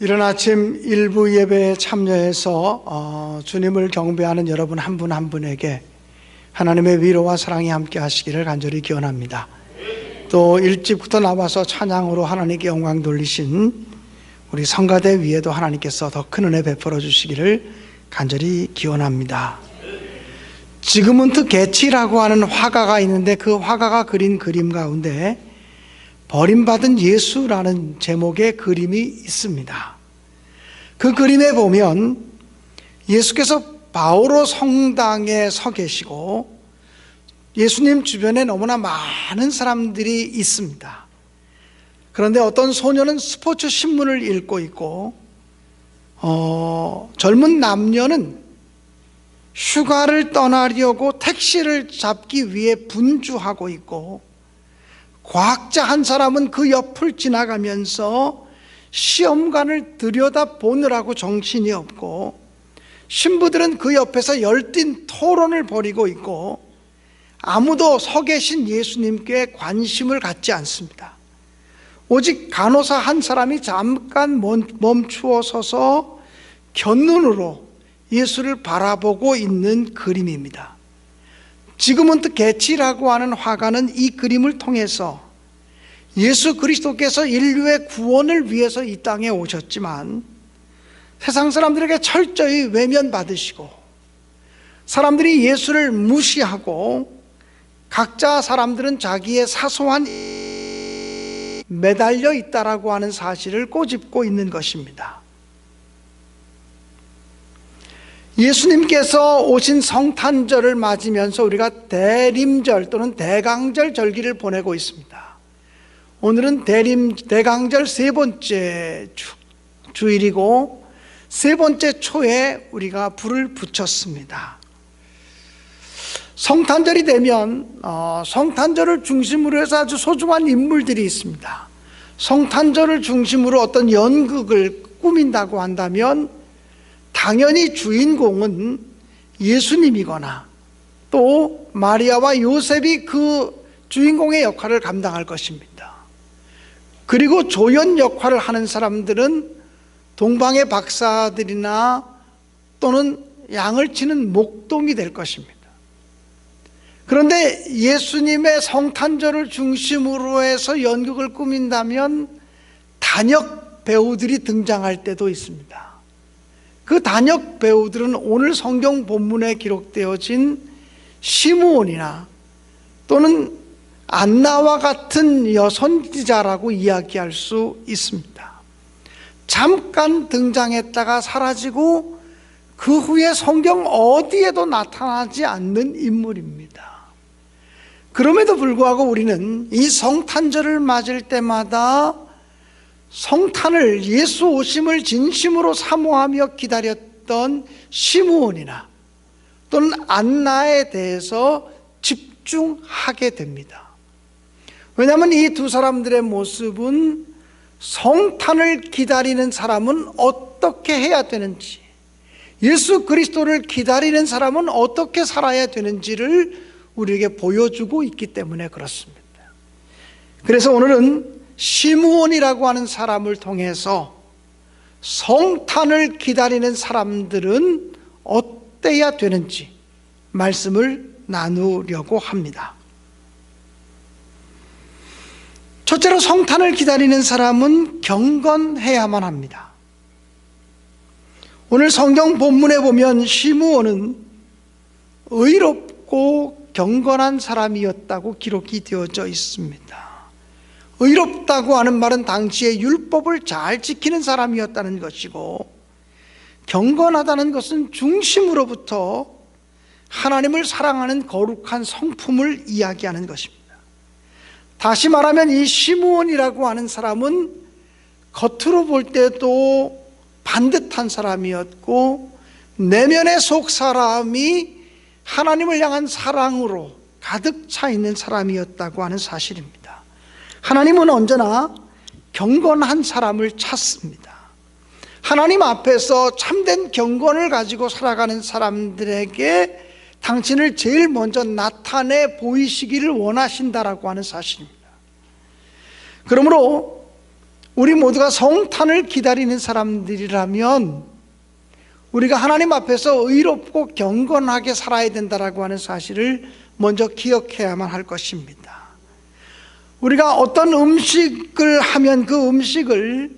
이른 아침 일부 예배에 참여해서 주님을 경배하는 여러분 한 분 한 분에게 하나님의 위로와 사랑이 함께 하시기를 간절히 기원합니다. 또 일찍부터 나와서 찬양으로 하나님께 영광 돌리신 우리 성가대 위에도 하나님께서 더 큰 은혜 베풀어 주시기를 간절히 기원합니다. 지그문트 게치라고 하는 화가가 있는데 그 화가가 그린 그림 가운데 버림받은 예수라는 제목의 그림이 있습니다. 그 그림에 보면 예수께서 바오로 성당에 서 계시고 예수님 주변에 너무나 많은 사람들이 있습니다. 그런데 어떤 소녀는 스포츠 신문을 읽고 있고 젊은 남녀는 휴가를 떠나려고 택시를 잡기 위해 분주하고 있고, 과학자 한 사람은 그 옆을 지나가면서 시험관을 들여다보느라고 정신이 없고, 신부들은 그 옆에서 열띤 토론을 벌이고 있고, 아무도 서 계신 예수님께 관심을 갖지 않습니다. 오직 간호사 한 사람이 잠깐 멈추어 서서 곁눈으로 예수를 바라보고 있는 그림입니다. 지그문트 게치라고 하는 화가는 이 그림을 통해서 예수 그리스도께서 인류의 구원을 위해서 이 땅에 오셨지만 세상 사람들에게 철저히 외면받으시고 사람들이 예수를 무시하고 각자 사람들은 자기의 사소한 매달려 있다라고 하는 사실을 꼬집고 있는 것입니다. 예수님께서 오신 성탄절을 맞으면서 우리가 대림절 또는 대강절 절기를 보내고 있습니다. 오늘은 대강절 세 번째 주일이고 세 번째 초에 우리가 불을 붙였습니다. 성탄절이 되면 성탄절을 중심으로 해서 아주 소중한 인물들이 있습니다. 성탄절을 중심으로 어떤 연극을 꾸민다고 한다면 당연히 주인공은 예수님이거나 또 마리아와 요셉이 그 주인공의 역할을 감당할 것입니다. 그리고 조연 역할을 하는 사람들은 동방의 박사들이나 또는 양을 치는 목동이 될 것입니다. 그런데 예수님의 성탄절을 중심으로 해서 연극을 꾸민다면 단역 배우들이 등장할 때도 있습니다. 그 단역 배우들은 오늘 성경 본문에 기록되어진 시므온이나 또는 안나와 같은 여선지자라고 이야기할 수 있습니다. 잠깐 등장했다가 사라지고 그 후에 성경 어디에도 나타나지 않는 인물입니다. 그럼에도 불구하고 우리는 이 성탄절을 맞을 때마다 성탄을, 예수 오심을 진심으로 사모하며 기다렸던 시므온이나 또는 안나에 대해서 집중하게 됩니다. 왜냐하면 이 두 사람들의 모습은 성탄을 기다리는 사람은 어떻게 해야 되는지, 예수 그리스도를 기다리는 사람은 어떻게 살아야 되는지를 우리에게 보여주고 있기 때문에 그렇습니다. 그래서 오늘은 시므온이라고 하는 사람을 통해서 성탄을 기다리는 사람들은 어때야 되는지 말씀을 나누려고 합니다. 첫째로 성탄을 기다리는 사람은 경건해야만 합니다. 오늘 성경 본문에 보면 시므온은 의롭고 경건한 사람이었다고 기록이 되어져 있습니다. 의롭다고 하는 말은 당시의 율법을 잘 지키는 사람이었다는 것이고, 경건하다는 것은 중심으로부터 하나님을 사랑하는 거룩한 성품을 이야기하는 것입니다. 다시 말하면 이 시므온이라고 하는 사람은 겉으로 볼 때도 반듯한 사람이었고 내면의 속 사람이 하나님을 향한 사랑으로 가득 차 있는 사람이었다고 하는 사실입니다. 하나님은 언제나 경건한 사람을 찾습니다. 하나님 앞에서 참된 경건을 가지고 살아가는 사람들에게 당신을 제일 먼저 나타내 보이시기를 원하신다라고 하는 사실입니다. 그러므로 우리 모두가 성탄을 기다리는 사람들이라면 우리가 하나님 앞에서 의롭고 경건하게 살아야 된다라고 하는 사실을 먼저 기억해야만 할 것입니다. 우리가 어떤 음식을 하면 그 음식을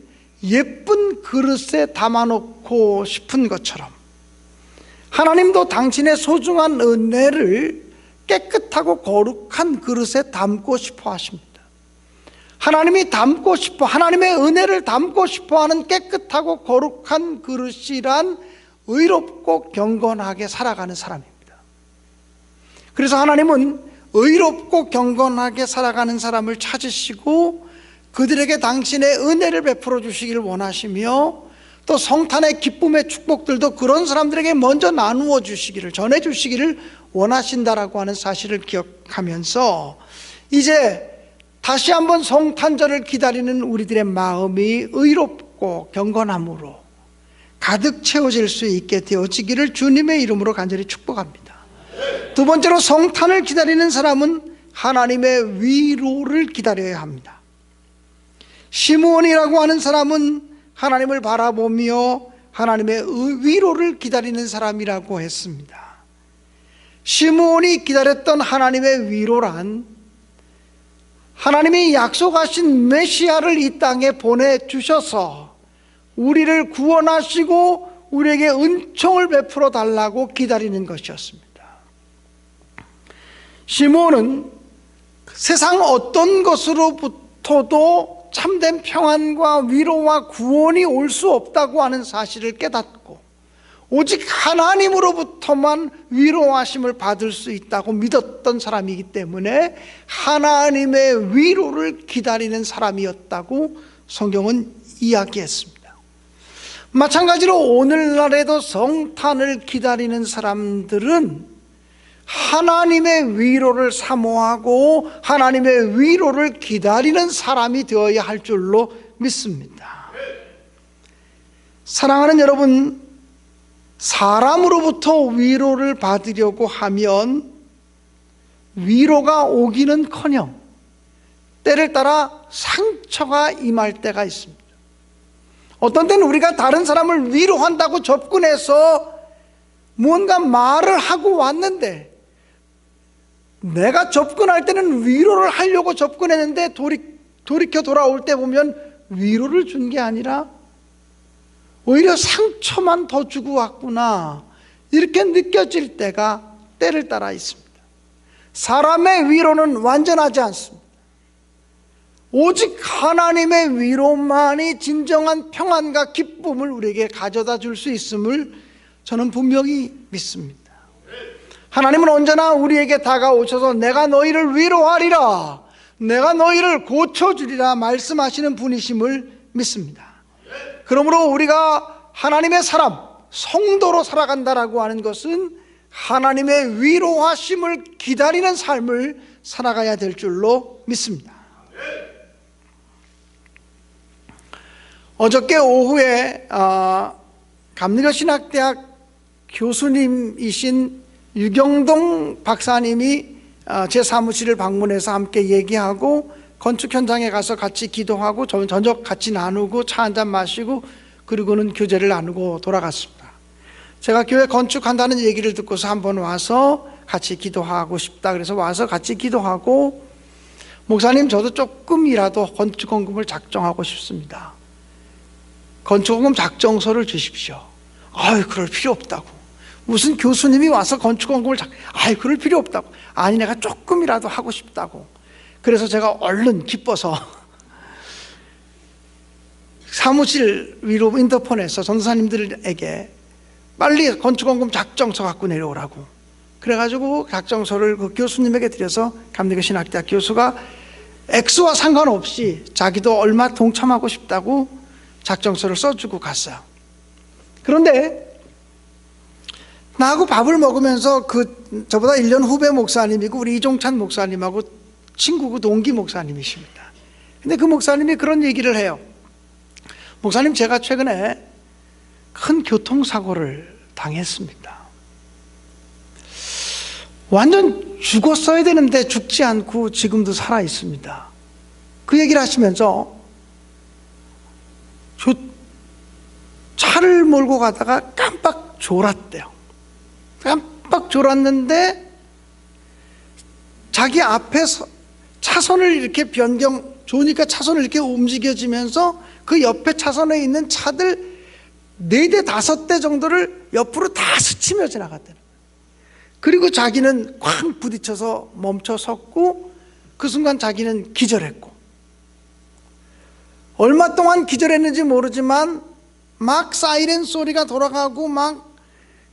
예쁜 그릇에 담아놓고 싶은 것처럼 하나님도 당신의 소중한 은혜를 깨끗하고 거룩한 그릇에 담고 싶어 하십니다. 하나님이 담고 싶어, 하나님의 은혜를 담고 싶어 하는 깨끗하고 거룩한 그릇이란 의롭고 경건하게 살아가는 사람입니다. 그래서 하나님은 의롭고 경건하게 살아가는 사람을 찾으시고 그들에게 당신의 은혜를 베풀어 주시기를 원하시며 또 성탄의 기쁨의 축복들도 그런 사람들에게 먼저 나누어 주시기를, 전해 주시기를 원하신다라고 하는 사실을 기억하면서 이제 다시 한번 성탄절을 기다리는 우리들의 마음이 의롭고 경건함으로 가득 채워질 수 있게 되어지기를 주님의 이름으로 간절히 축복합니다. 두 번째로, 성탄을 기다리는 사람은 하나님의 위로를 기다려야 합니다. 시므온이라고 하는 사람은 하나님을 바라보며 하나님의 위로를 기다리는 사람이라고 했습니다. 시므온이 기다렸던 하나님의 위로란 하나님이 약속하신 메시아를 이 땅에 보내주셔서 우리를 구원하시고 우리에게 은총을 베풀어 달라고 기다리는 것이었습니다. 시므온은 세상 어떤 것으로부터도 참된 평안과 위로와 구원이 올 수 없다고 하는 사실을 깨닫고 오직 하나님으로부터만 위로하심을 받을 수 있다고 믿었던 사람이기 때문에 하나님의 위로를 기다리는 사람이었다고 성경은 이야기했습니다. 마찬가지로 오늘날에도 성탄을 기다리는 사람들은 하나님의 위로를 사모하고 하나님의 위로를 기다리는 사람이 되어야 할 줄로 믿습니다. 사랑하는 여러분, 사람으로부터 위로를 받으려고 하면 위로가 오기는커녕 때를 따라 상처가 임할 때가 있습니다. 어떤 때는 우리가 다른 사람을 위로한다고 접근해서 무언가 말을 하고 왔는데 내가 접근할 때는 위로를 하려고 접근했는데 돌이켜 돌아올 때 보면 위로를 준 게 아니라 오히려 상처만 더 주고 왔구나, 이렇게 느껴질 때가 때를 따라 있습니다. 사람의 위로는 완전하지 않습니다. 오직 하나님의 위로만이 진정한 평안과 기쁨을 우리에게 가져다 줄 수 있음을 저는 분명히 믿습니다. 하나님은 언제나 우리에게 다가오셔서 내가 너희를 위로하리라, 내가 너희를 고쳐주리라 말씀하시는 분이심을 믿습니다. 그러므로 우리가 하나님의 사람, 성도로 살아간다라고 하는 것은 하나님의 위로하심을 기다리는 삶을 살아가야 될 줄로 믿습니다. 어저께 오후에 감리교신학대학 교수님이신 유경동 박사님이 제 사무실을 방문해서 함께 얘기하고 건축 현장에 가서 같이 기도하고 저녁 같이 나누고 차 한잔 마시고 그리고는 교제를 나누고 돌아갔습니다. 제가 교회 건축한다는 얘기를 듣고서 한번 와서 같이 기도하고 싶다 그래서 와서 같이 기도하고, 목사님 저도 조금이라도 건축헌금을 작정하고 싶습니다. 건축헌금 작정서를 주십시오. 아유, 그럴 필요 없다고. 무슨 교수님이 와서 건축헌금을 그럴 필요 없다고. 아니, 내가 조금이라도 하고 싶다고. 그래서 제가 얼른 기뻐서 사무실 위로 인터폰에서 전도사님들에게 빨리 건축헌금 작정서 갖고 내려오라고, 그래가지고 작정서를 그 교수님에게 드려서 감리교신학대학 교수가 액수와 상관없이 자기도 얼마 동참하고 싶다고 작정서를 써주고 갔어요. 그런데 나하고 밥을 먹으면서 저보다 1년 후배 목사님이고 우리 이종찬 목사님하고 친구고 동기 목사님이십니다. 근데 그 목사님이 그런 얘기를 해요. 목사님, 제가 최근에 큰 교통사고를 당했습니다. 완전 죽었어야 되는데 죽지 않고 지금도 살아 있습니다. 그 얘기를 하시면서 차를 몰고 가다가 깜빡 졸았대요. 깜빡 졸았는데 자기 앞에서 차선을 이렇게 좋으니까 차선을 이렇게 움직여지면서 그 옆에 차선에 있는 차들 4대 5대 정도를 옆으로 다 스치며 지나갔대요. 그리고 자기는 쾅 부딪혀서 멈춰 섰고 그 순간 자기는 기절했고, 얼마 동안 기절했는지 모르지만 막 사이렌 소리가 돌아가고 막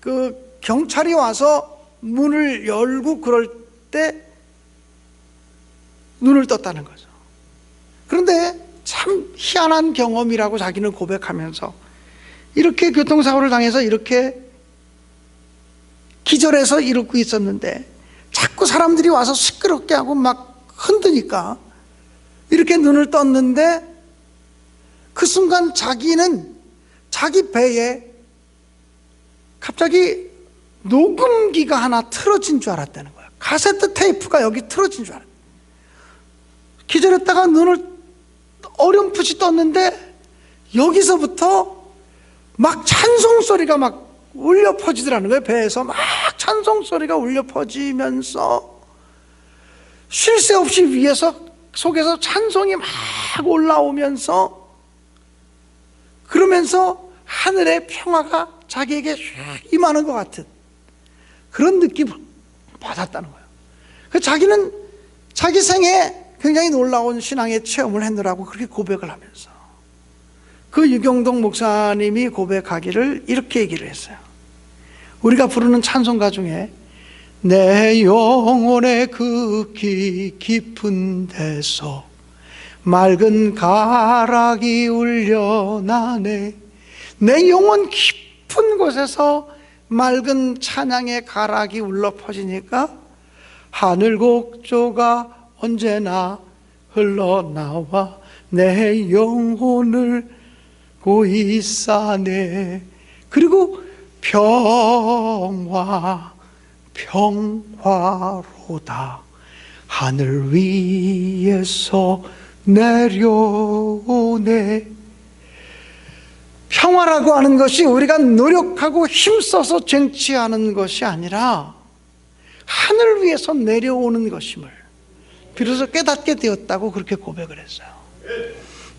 그 경찰이 와서 문을 열고 그럴 때 눈을 떴다는 거죠. 그런데 참 희한한 경험이라고 자기는 고백하면서, 이렇게 교통사고를 당해서 이렇게 기절해서 이러고 있었는데 자꾸 사람들이 와서 시끄럽게 하고 막 흔드니까 이렇게 눈을 떴는데, 그 순간 자기는 자기 배에 갑자기 녹음기가 하나 틀어진 줄 알았다는 거예요. 카세트 테이프가 여기 틀어진 줄 알았어요. 기절했다가 눈을 어렴풋이 떴는데 여기서부터 막 찬송 소리가 막 울려 퍼지더라는 거예요. 배에서 막 찬송 소리가 울려 퍼지면서 쉴 새 없이 속에서 찬송이 막 올라오면서, 그러면서 하늘의 평화가 자기에게 임하는 것 같은 그런 느낌을 받았다는 거예요. 그래서 자기는 자기 생에 굉장히 놀라운 신앙의 체험을 했느라고 그렇게 고백을 하면서, 그 유경동 목사님이 고백하기를 이렇게 얘기를 했어요. 우리가 부르는 찬송가 중에 내 영혼의 그 깊은 데서 맑은 가락이 울려나네. 내 영혼 깊은 곳에서 맑은 찬양의 가락이 울려 퍼지니까 하늘 곡조가 언제나 흘러나와 내 영혼을 고이 싸네. 그리고 평화로다 하늘 위에서 내려오네. 평화라고 하는 것이 우리가 노력하고 힘써서 쟁취하는 것이 아니라 하늘 위에서 내려오는 것임을 비로소 깨닫게 되었다고 그렇게 고백을 했어요.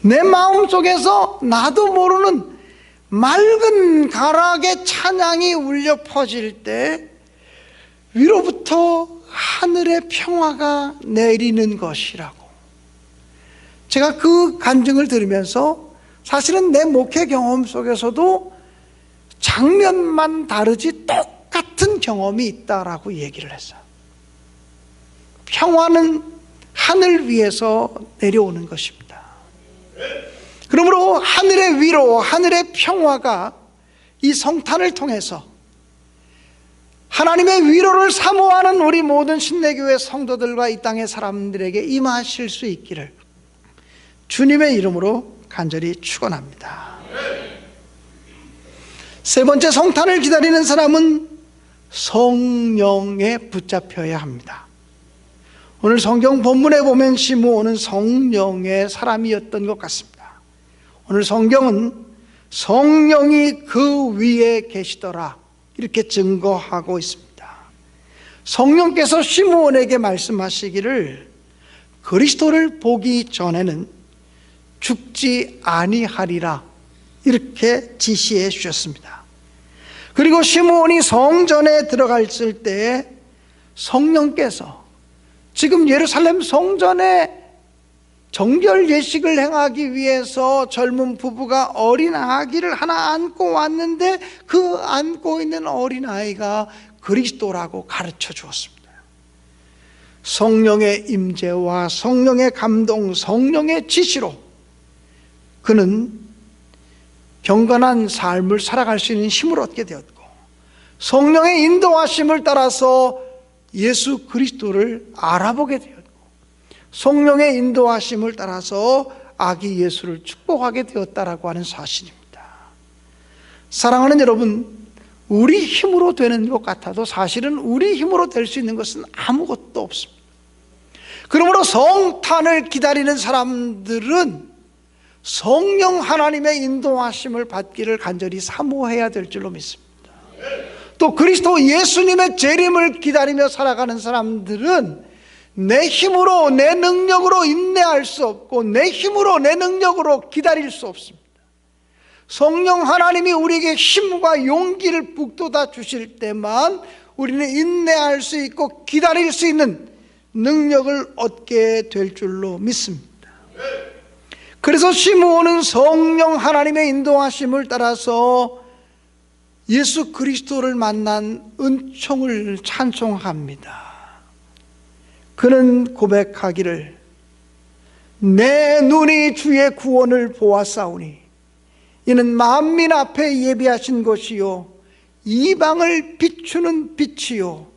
내 마음속에서 나도 모르는 맑은 가락의 찬양이 울려 퍼질 때 위로부터 하늘의 평화가 내리는 것이라고. 제가 그 간증을 들으면서 사실은 내 목회 경험 속에서도 장면만 다르지 똑같은 경험이 있다라고 얘기를 했어요. 평화는 하늘 위에서 내려오는 것입니다. 그러므로 하늘의 위로, 하늘의 평화가 이 성탄을 통해서 하나님의 위로를 사모하는 우리 모든 신내교회 성도들과 이 땅의 사람들에게 임하실 수 있기를 주님의 이름으로 간절히 축원합니다. 세 번째, 성탄을 기다리는 사람은 성령에 붙잡혀야 합니다. 오늘 성경 본문에 보면 시므온은 성령의 사람이었던 것 같습니다. 오늘 성경은 성령이 그 위에 계시더라 이렇게 증거하고 있습니다. 성령께서 시므온에게 말씀하시기를 그리스도를 보기 전에는 죽지 아니하리라 이렇게 지시해 주셨습니다. 그리고 시므온이 성전에 들어갔을 때 성령께서 지금 예루살렘 성전에 정결 예식을 행하기 위해서 젊은 부부가 어린 아기를 하나 안고 왔는데 그 안고 있는 어린 아이가 그리스도라고 가르쳐 주었습니다. 성령의 임재와 성령의 감동, 성령의 지시로 그는 경건한 삶을 살아갈 수 있는 힘을 얻게 되었고, 성령의 인도하심을 따라서 예수 그리스도를 알아보게 되었고, 성령의 인도하심을 따라서 아기 예수를 축복하게 되었다라고 하는 사실입니다. 사랑하는 여러분, 우리 힘으로 되는 것 같아도 사실은 우리 힘으로 될 수 있는 것은 아무것도 없습니다. 그러므로 성탄을 기다리는 사람들은 성령 하나님의 인도하심을 받기를 간절히 사모해야 될 줄로 믿습니다. 또 그리스도 예수님의 재림을 기다리며 살아가는 사람들은 내 힘으로, 내 능력으로 인내할 수 없고 내 힘으로, 내 능력으로 기다릴 수 없습니다. 성령 하나님이 우리에게 힘과 용기를 북돋아 주실 때만 우리는 인내할 수 있고 기다릴 수 있는 능력을 얻게 될 줄로 믿습니다. 그래서 시므온은 성령 하나님의 인도하심을 따라서 예수 그리스도를 만난 은총을 찬송합니다. 그는 고백하기를 내 눈이 주의 구원을 보았사오니 이는 만민 앞에 예비하신 것이요 이방을 비추는 빛이요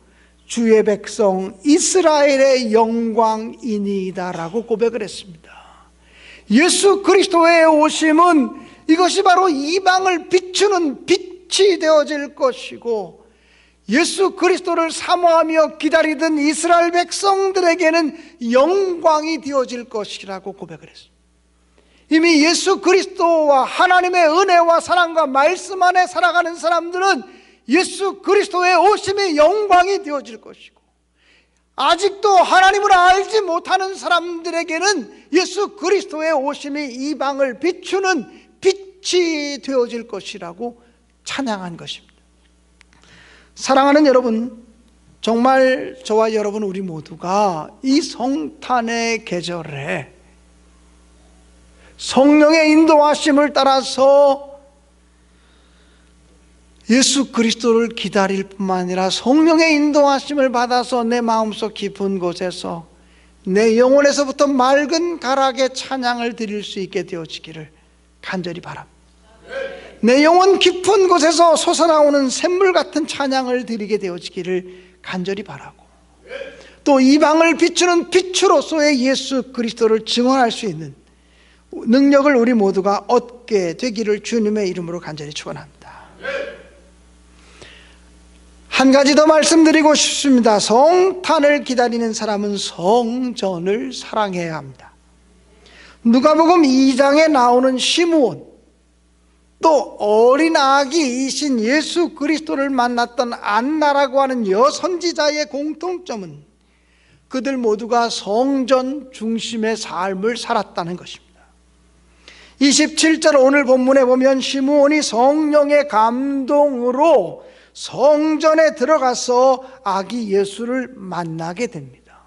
주의 백성 이스라엘의 영광이니이다 라고 고백을 했습니다. 예수 그리스도의 오심은 이것이 바로 이방을 비추는 빛이 되어질 것이고 예수 그리스도를 사모하며 기다리던 이스라엘 백성들에게는 영광이 되어질 것이라고 고백을 했습니다. 이미 예수 그리스도와 하나님의 은혜와 사랑과 말씀 안에 살아가는 사람들은 예수 그리스도의 오심이 영광이 되어질 것이고 아직도 하나님을 알지 못하는 사람들에게는 예수 그리스도의 오심이 이방을 비추는 빛이 되어질 것이라고 찬양한 것입니다. 사랑하는 여러분, 정말 저와 여러분 우리 모두가 이 성탄의 계절에 성령의 인도하심을 따라서 예수 그리스도를 기다릴 뿐만 아니라 성령의 인도하심을 받아서 내 마음속 깊은 곳에서 내 영혼에서부터 맑은 가락의 찬양을 드릴 수 있게 되어지기를 간절히 바랍니다. 내 영혼 깊은 곳에서 솟아나오는 샘물 같은 찬양을 드리게 되어지기를 간절히 바라고 또 이방을 비추는 빛으로서의 예수 그리스도를 증언할 수 있는 능력을 우리 모두가 얻게 되기를 주님의 이름으로 간절히 축원합니다. 한 가지 더 말씀드리고 싶습니다. 성탄을 기다리는 사람은 성전을 사랑해야 합니다. 누가복음 2장에 나오는 시므온 또 어린 아기이신 예수 그리스도를 만났던 안나라고 하는 여선지자의 공통점은 그들 모두가 성전 중심의 삶을 살았다는 것입니다. 27절 오늘 본문에 보면 시므온이 성령의 감동으로 성전에 들어가서 아기 예수를 만나게 됩니다.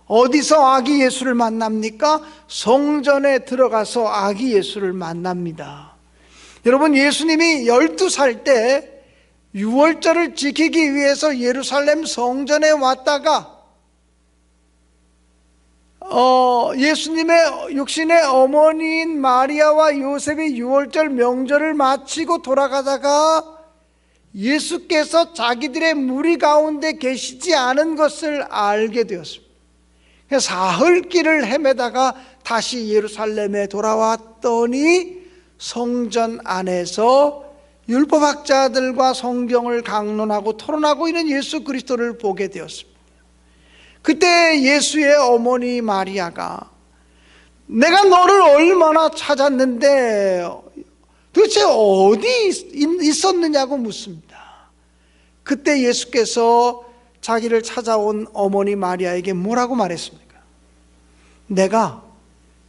어디서 아기 예수를 만납니까? 성전에 들어가서 아기 예수를 만납니다. 여러분, 예수님이 12살 때 유월절을 지키기 위해서 예루살렘 성전에 왔다가 예수님의 육신의 어머니인 마리아와 요셉이 유월절 명절을 마치고 돌아가다가 예수께서 자기들의 무리 가운데 계시지 않은 것을 알게 되었습니다. 사흘길을 헤매다가 다시 예루살렘에 돌아왔더니 성전 안에서 율법학자들과 성경을 강론하고 토론하고 있는 예수 그리스도를 보게 되었습니다. 그때 예수의 어머니 마리아가 내가 너를 얼마나 찾았는데 도대체 어디 있었느냐고 묻습니다. 그때 예수께서 자기를 찾아온 어머니 마리아에게 뭐라고 말했습니까? 내가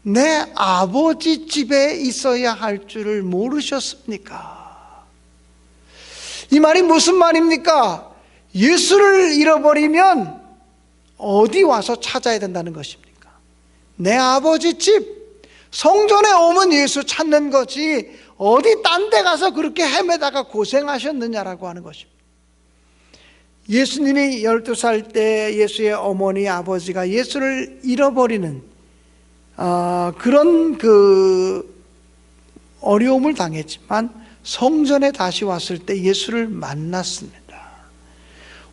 내 아버지 집에 있어야 할 줄을 모르셨습니까? 이 말이 무슨 말입니까? 예수를 잃어버리면 어디 와서 찾아야 된다는 것입니까? 내 아버지 집, 성전에 오면 예수 찾는 거지 어디 딴 데 가서 그렇게 헤매다가 고생하셨느냐라고 하는 것입니다. 예수님이 12살 때 예수의 어머니 아버지가 예수를 잃어버리는 그런 어려움을 당했지만 성전에 다시 왔을 때 예수를 만났습니다.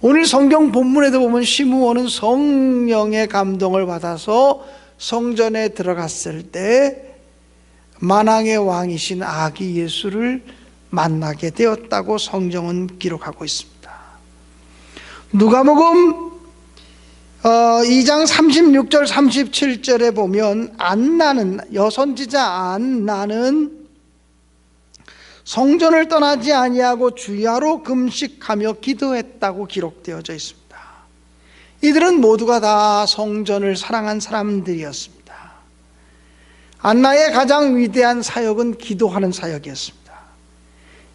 오늘 성경 본문에도 보면 시므온은 성령의 감동을 받아서 성전에 들어갔을 때 만왕의 왕이신 아기 예수를 만나게 되었다고 성경은 기록하고 있습니다. 누가복음 2장 36절 37절에 보면 안나는, 여선지자 안나는 성전을 떠나지 아니하고 주야로 금식하며 기도했다고 기록되어져 있습니다. 이들은 모두가 다 성전을 사랑한 사람들이었습니다. 안나의 가장 위대한 사역은 기도하는 사역이었습니다.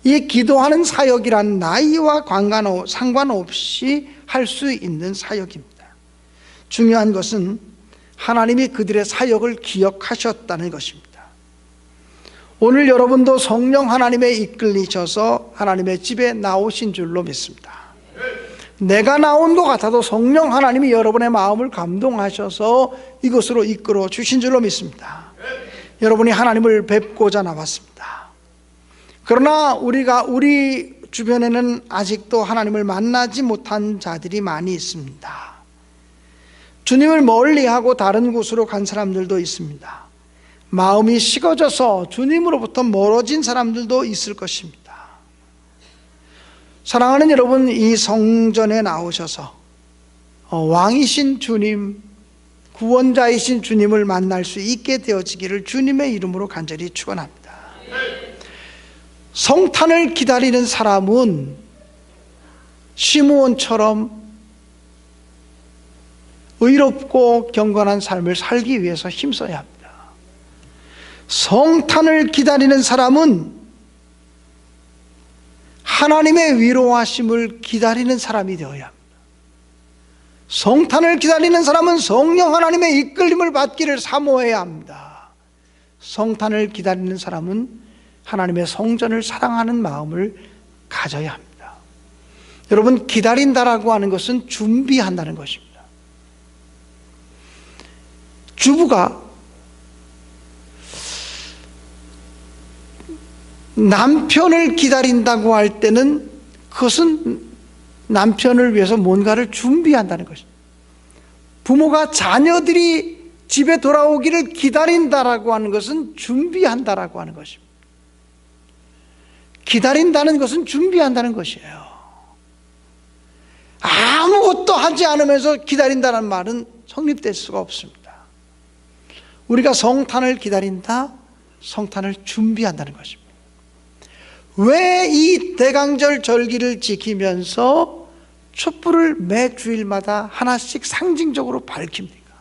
이 기도하는 사역이란 나이와 상관없이 할 수 있는 사역입니다. 중요한 것은 하나님이 그들의 사역을 기억하셨다는 것입니다. 오늘 여러분도 성령 하나님에 이끌리셔서 하나님의 집에 나오신 줄로 믿습니다. 내가 나온 것 같아도 성령 하나님이 여러분의 마음을 감동하셔서 이곳으로 이끌어 주신 줄로 믿습니다. 여러분이 하나님을 뵙고자 나왔습니다. 그러나 우리 주변에는 아직도 하나님을 만나지 못한 자들이 많이 있습니다. 주님을 멀리하고 다른 곳으로 간 사람들도 있습니다. 마음이 식어져서 주님으로부터 멀어진 사람들도 있을 것입니다. 사랑하는 여러분, 이 성전에 나오셔서 왕이신 주님, 구원자이신 주님을 만날 수 있게 되어지기를 주님의 이름으로 간절히 축원합니다. 성탄을 기다리는 사람은 시므온처럼 의롭고 경건한 삶을 살기 위해서 힘써야 합니다. 성탄을 기다리는 사람은 하나님의 위로하심을 기다리는 사람이 되어야 합니다. 성탄을 기다리는 사람은 성령 하나님의 이끌림을 받기를 사모해야 합니다. 성탄을 기다리는 사람은 하나님의 성전을 사랑하는 마음을 가져야 합니다. 여러분, 기다린다라고 하는 것은 준비한다는 것입니다. 주부가 남편을 기다린다고 할 때는 그것은 남편을 위해서 뭔가를 준비한다는 것입니다. 부모가 자녀들이 집에 돌아오기를 기다린다라고 하는 것은 준비한다라고 하는 것입니다. 기다린다는 것은 준비한다는 것이에요. 아무것도 하지 않으면서 기다린다는 말은 성립될 수가 없습니다. 우리가 성탄을 기다린다, 성탄을 준비한다는 것입니다. 왜 이 대강절 절기를 지키면서 촛불을 매 주일마다 하나씩 상징적으로 밝힙니까?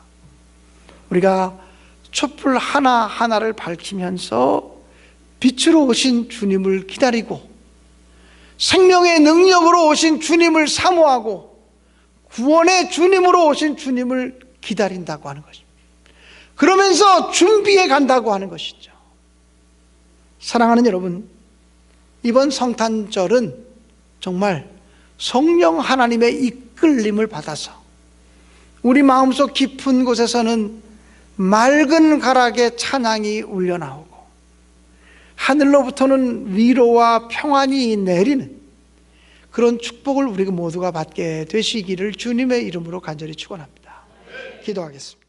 우리가 촛불 하나하나를 밝히면서 빛으로 오신 주님을 기다리고 생명의 능력으로 오신 주님을 사모하고 구원의 주님으로 오신 주님을 기다린다고 하는 것입니다. 그러면서 준비해 간다고 하는 것이죠. 사랑하는 여러분, 이번 성탄절은 정말 성령 하나님의 이끌림을 받아서 우리 마음속 깊은 곳에서는 맑은 가락의 찬양이 울려나오고 하늘로부터는 위로와 평안이 내리는 그런 축복을 우리 모두가 받게 되시기를 주님의 이름으로 간절히 축원합니다. 기도하겠습니다.